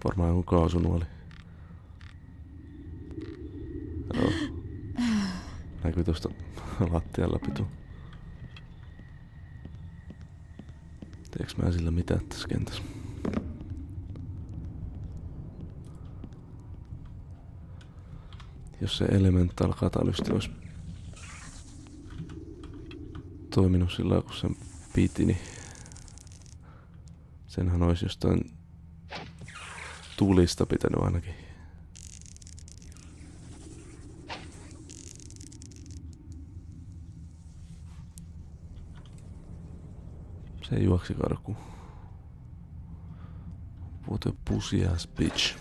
Varmaan joku kaasunuoli. Joo. Näkyy tuosta lattian läpi tuo. Teekö mä sillä mitään tässä kentässä? Jos se elemental katalysti olisi toiminut sillä kun sen piti, niin senhän olisi jostain tulista pitänyt ainakin. Se juoksi karkuun. What a pussy ass bitch.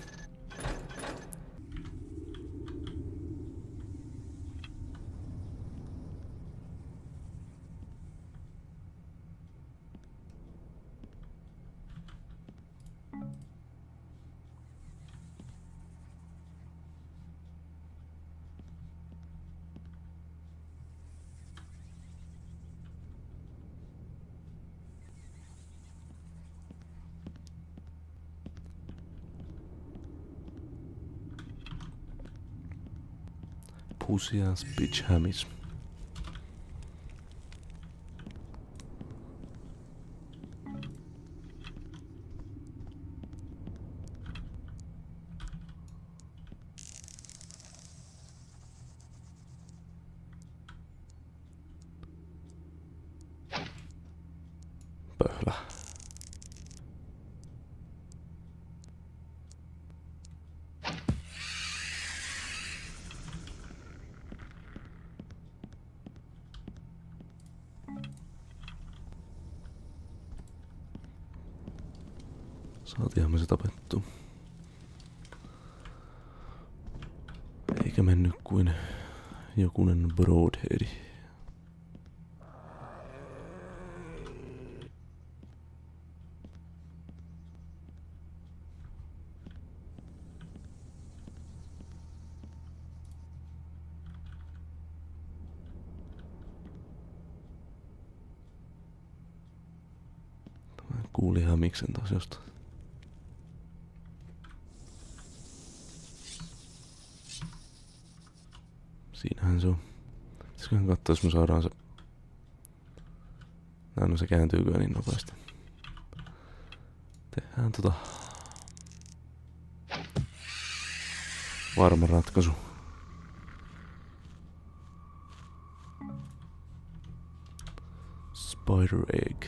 Pussy ass bitch hämis. Pöhlä. Saatiinhan me se tapettu. Eikä mennyt kuin jokunen broadheadi. Mä kuulin hämiksen taas jostain. Siinähän se on. Pitäisiköhän katsoa, jos me saadaan se... No se kääntyykö niin nopeasti. Tehdään varma ratkaisu. Spider egg.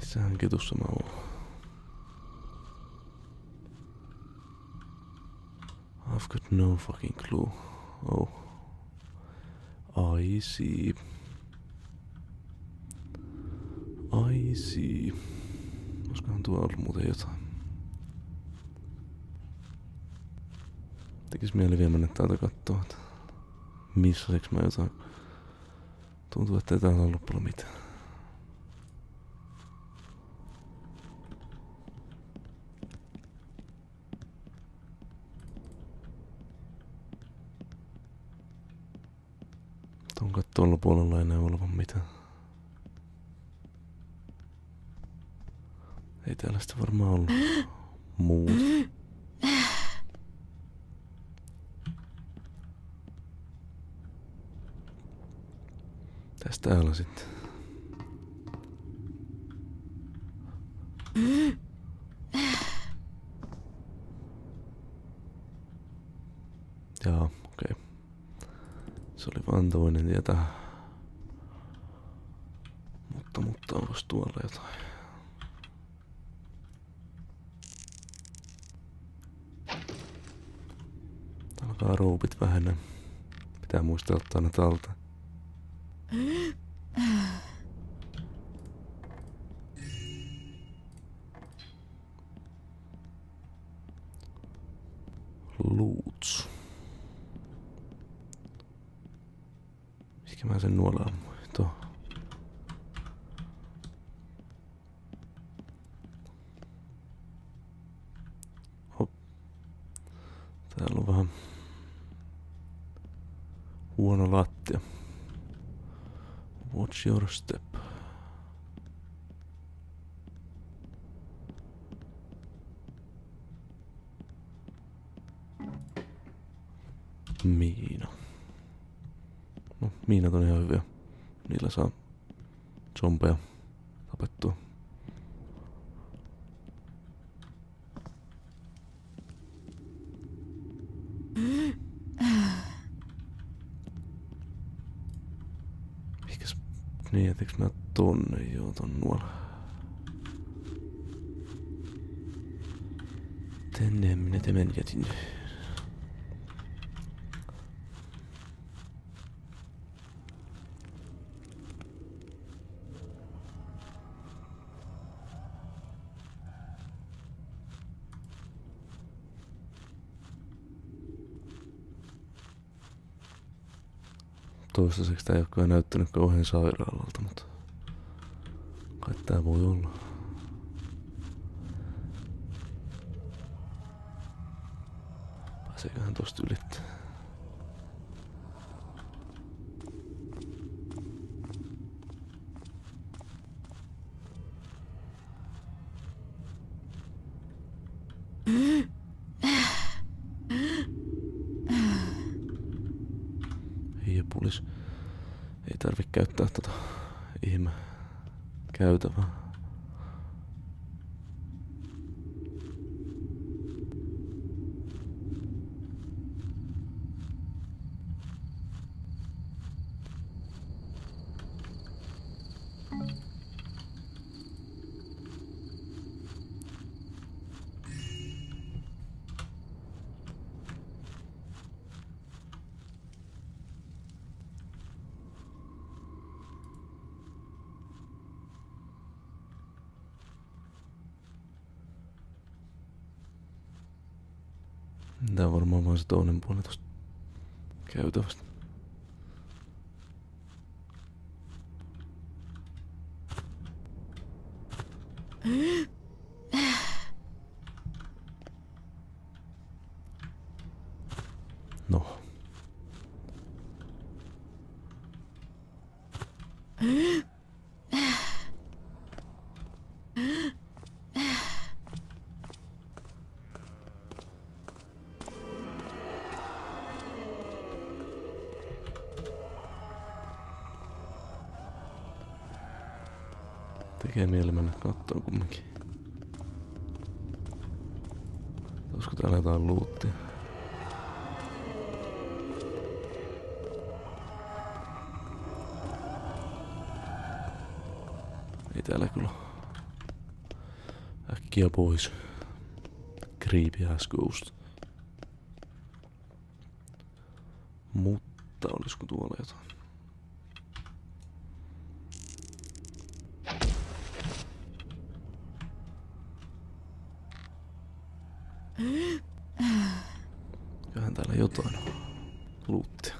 Missähän kitussa mä oon? I've got no fucking clue. Oh. I see. I see. Olisikohan tuo ollut muuten jotain? Tekis mieli vielä mennä täältä kattoo, että missaseks mä jotain. Tuntuu, että ei täällä ollut paljon mitään. Tuon kattoon puolella ei näy olevan mitään. Ei täällä sitä varmaan ollut muuta. Tästä täällä sitten. Jaa, okei. Se oli vaan toinen tie tähän. Mutta onko tuolla jotain? Alkaa roupit vähennä. Pitää muistaa ottaa ne talteen. Luuts. Mikä mä sen nuolaan? Tuo. Hop. Täällä on vähän Huono lattia. Watch your step. Miina. No, miinat on ihan hyviä. Niillä saa zombeja tapettua. Mikäs niin, jätiks mä tonne? Joo, ton nuolla. Tänne minä tämän jätin. Toistaiseksi tää ei oo kyllä näyttänyt kauhean sairaalalta, mutta kai tää voi olla. Pääseeköhän tosta ylittää? Hiepulis. Ei tarvi käyttää tota ihme käytävää. Tää on varmaan vaan se toinen puoli tosta käytävästä. No. Tekee mieli mennä kattoon kumminkin. Olisiko täällä jotain luuttia? Ei täällä kyllä. Äkkiä pois. Creepy ass ghost. Mutta olisiko tuolla jotain? Kyllähän täällä jotain on. Luuttia.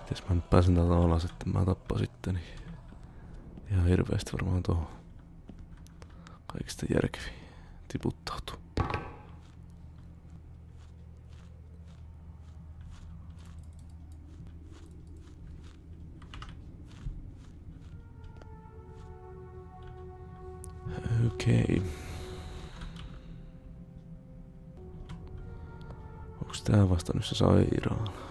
Mites mä nyt pääsen täältä alas, että mä tappasin itteni. Ihan hirveästi varmaan tuohon. Kaikista järkeviin tiputtautuu. Okei. Onks tää vasta nyt se sairaala?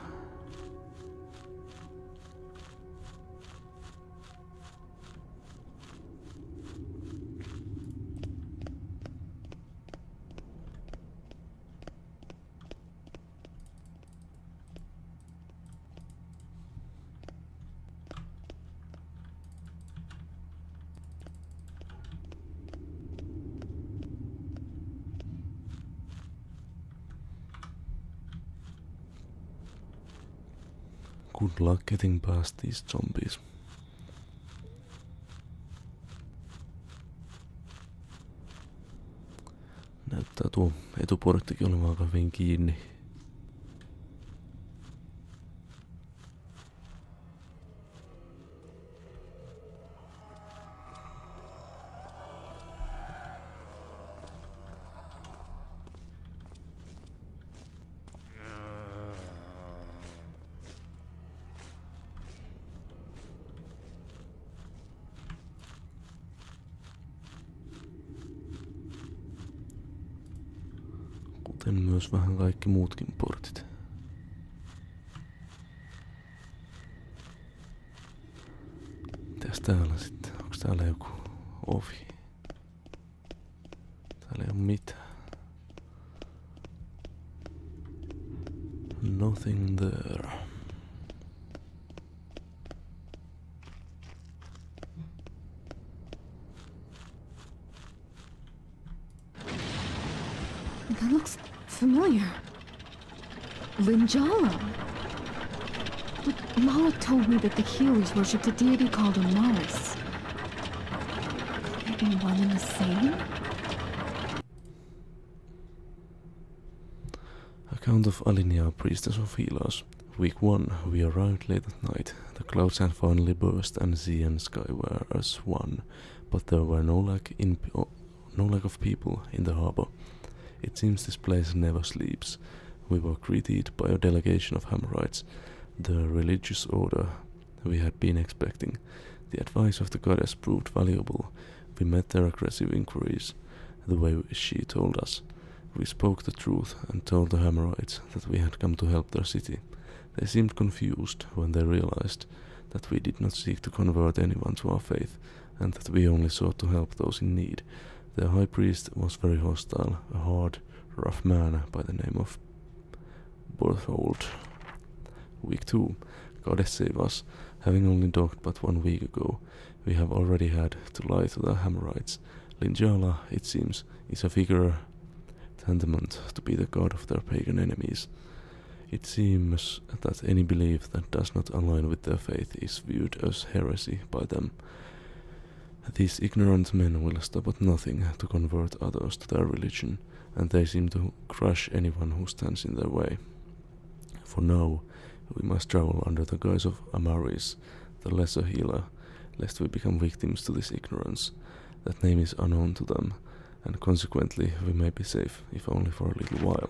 Good luck getting past these zombies. Näyttää tuo etuporttikin olevan aika hyvin kiinni. Kuten myös vähän kaikki muutkin portit. Mitäs täällä sitten? Onks täällä joku ovi? Täällä ei oo mitään. Nothing there. That looks familiar. Linjala. But Mala told me that the healers worshipped a deity called Amaris. Maybe one and the same? Account of Alinea, priestess of healers. Week 1, we arrived late at night. The clouds had finally burst and sea and sky were as one, but there were no lack of people in the harbor. It seems this place never sleeps. We were greeted by a delegation of Hammerites, the religious order we had been expecting. The advice of the goddess proved valuable. We met their aggressive inquiries the way she told us. We spoke the truth and told the Hammerites that we had come to help their city. They seemed confused when they realized that we did not seek to convert anyone to our faith, and that we only sought to help those in need. Their high priest was very hostile, a hard, rough man by the name of Borthold. Week 2, Goddess save us. Having only docked but 1 week ago, we have already had to lie to the Hammerites. Linjala, it seems, is a figure tantamount to be the god of their pagan enemies. It seems that any belief that does not align with their faith is viewed as heresy by them. These ignorant men will stop at nothing to convert others to their religion, and they seem to crush anyone who stands in their way. For now, we must travel under the guise of Amaris, the lesser healer, lest we become victims to this ignorance. That name is unknown to them, and consequently we may be safe, if only for a little while.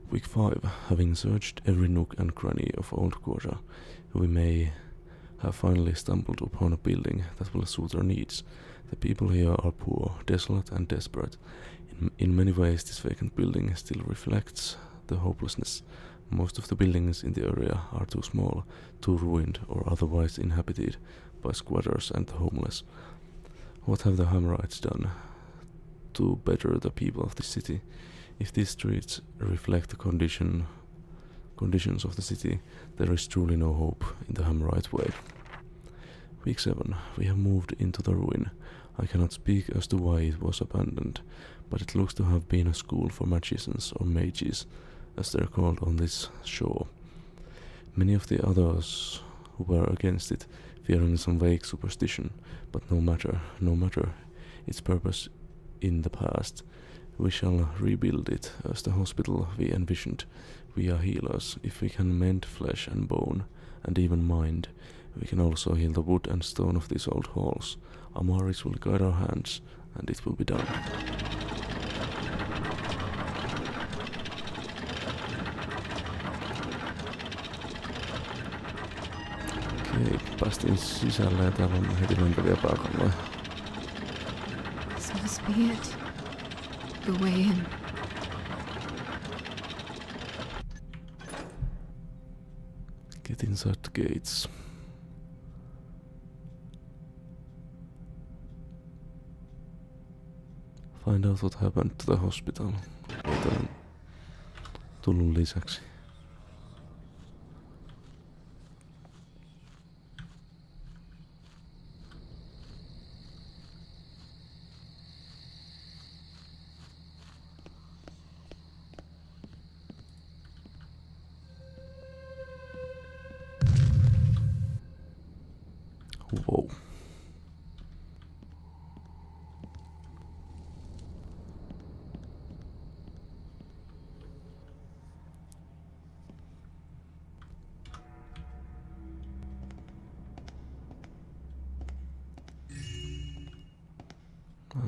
Week 5, having searched every nook and cranny of Old Korja, we may have finally stumbled upon a building that will suit our needs. The people here are poor, desolate and desperate. In many ways this vacant building still reflects the hopelessness. Most of the buildings in the area are too small, too ruined or otherwise inhabited by squatters and the homeless. What have the Hammerites done to better the people of the city? If these streets reflect the conditions of the city, there is truly no hope in the Hammerite way. Week 7, we have moved into the ruin. I cannot speak as to why it was abandoned, but it looks to have been a school for magicians or mages, as they're called on this shore. Many of the others were against it, fearing some vague superstition, but no matter its purpose in the past, we shall rebuild it as the hospital we envisioned. We are healers. If we can mend flesh and bone, and even mind, we can also heal the wood and stone of these old halls. Amaris will guide our hands, and it will be done. Okei, päästiin sisälle ja täällä on heti lentäviä pääkalloja. This must be it. The way in. Get inside the gates. Find out what happened to the hospital. Joita on tullut lisäksi. Wow.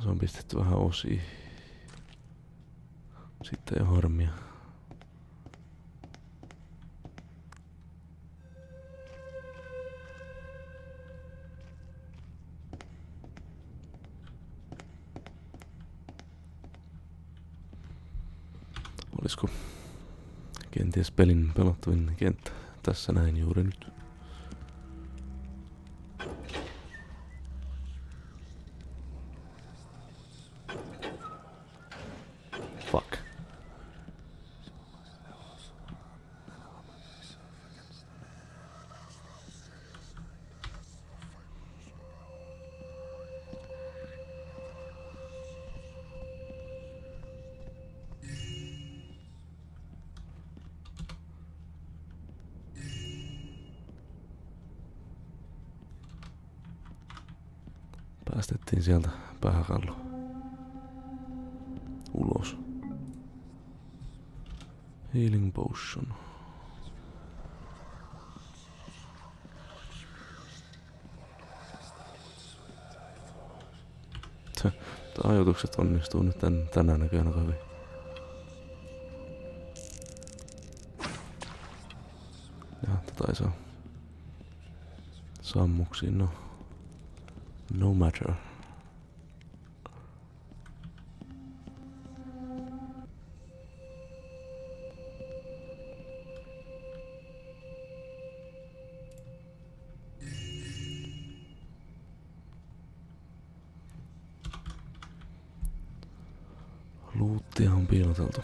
Se on pistetty vähän osia. Sitten ei harmia. Olisiko kenties pelin pelottavin kenttä tässä näin juuri nyt? Fuck. Päästettiin sieltä pääkallo ulos. Healing potion. Ajatukset onnistuu nyt tänään näköjään aika hyvin. Ja ei saa sammuksiin, no matter. Luuttia on piiloteltu.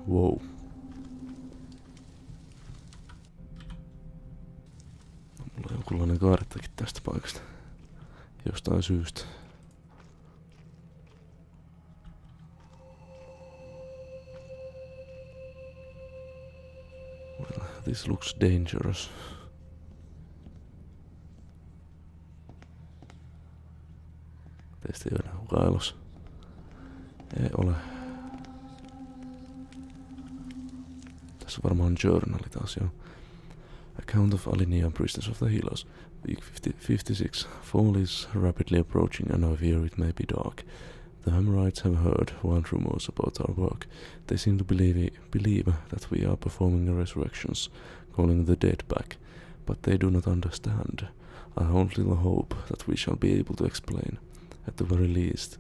Wow. Mulla on jonkunlainen kaarettakin tästä paikasta. Jostain syystä. Well, this looks dangerous. Teistä ei ole enää hukailussa. Ei ole. Tässä on varmaan journali taas jo. Account of Alinea, Priestess of the Healers. Week 56. Fall is rapidly approaching and I fear it may be dark. The Hammerites have heard wild rumors about our work. They seem to believe that we are performing resurrections, calling the dead back, but they do not understand. I hold little hope that we shall be able to explain. At the very least,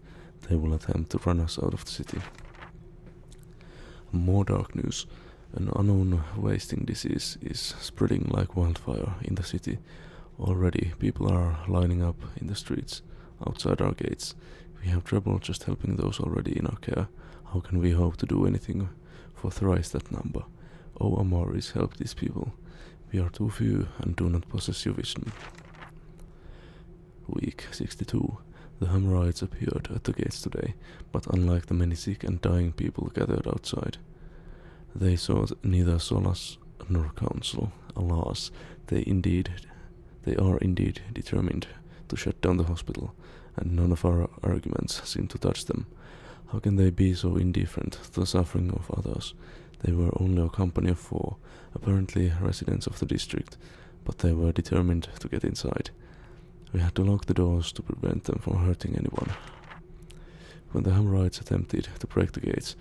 they will attempt to run us out of the city. More dark news. An unknown wasting disease is spreading like wildfire in the city. Already, people are lining up in the streets outside our gates. We have trouble just helping those already in our care. How can we hope to do anything for thrice that number? Oh, Amoris, help these people. We are too few and do not possess your vision. Week 62. The Hammerites appeared at the gates today, but unlike the many sick and dying people gathered outside, they sought neither solace nor counsel. Alas, they are indeed determined to shut down the hospital, and none of our arguments seem to touch them. How can they be so indifferent to the suffering of others? They were only a company of 4, apparently residents of the district, but they were determined to get inside. We had to lock the doors to prevent them from hurting anyone. When the Hammerites attempted to break the gates,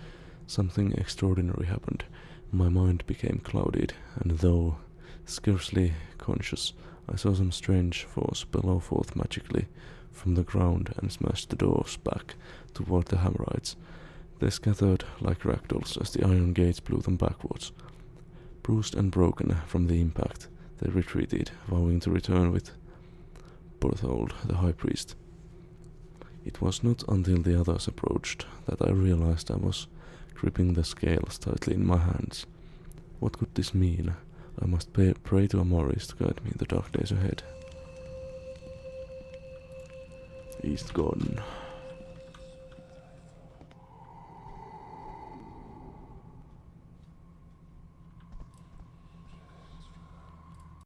something extraordinary happened. My mind became clouded, and though scarcely conscious, I saw some strange force bellow forth magically from the ground and smashed the doors back toward the Hammerites. They scattered like ragdolls as the iron gates blew them backwards. Bruised and broken from the impact, they retreated, vowing to return with Berthold, the high priest. It was not until the others approached that I realized I was gripping the scales tightly in my hands. What could this mean? I must pray to Amoris to guide me in the dark days ahead. He's gone.